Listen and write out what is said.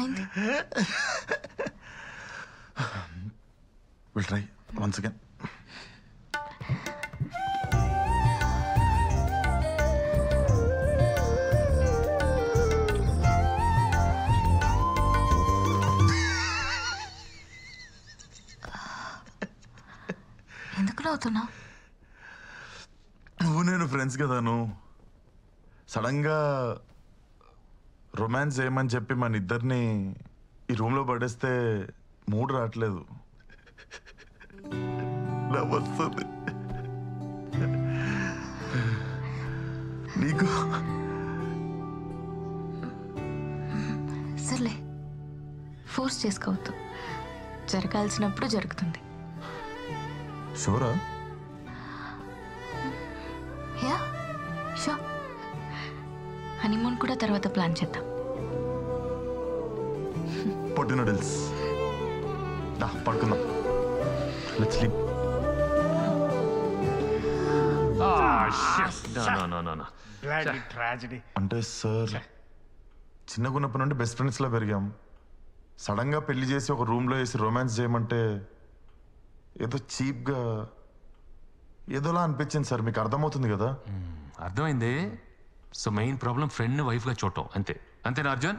ఏమైంది? Will try once again. ఎందుకు నవ్వుతున్నావు? నువ్వు నేను ఫ్రెండ్స్ కదాను. సడన్గా రొమాన్స్ చేయమని చెప్పి మన ఇద్దరిని ఈ రూమ్లో పడేస్తే మూడ్ రావట్లేదు. నవ్వొస్తుంది నీకు. సర్లే, ఫోర్స్ చేసుకోవద్దు. జరగాల్సినప్పుడు జరుగుతుంది. షూరా? Yeah show. హనీమూన్ కూడా తర్వాత ప్లాన్ చేద్దాం. పొట్టి నూడిల్స్ పడుకుందాం. Let's sleep. అంటే సార్, చిన్నగున్నప్పటి నుండి బెస్ట్ ఫ్రెండ్స్ లా పెరిగాం. సడన్ గా పెళ్లి చేసి ఒక రూమ్ లో వేసి రొమాన్స్ చేయమంటే ఏదో చీప్ గా ఏదోలా అనిపించింది సార్. మీకు అర్థమవుతుంది కదా? అర్థమైంది. So main problem friend wife గా చూడటం. అంతేనా అర్జున్?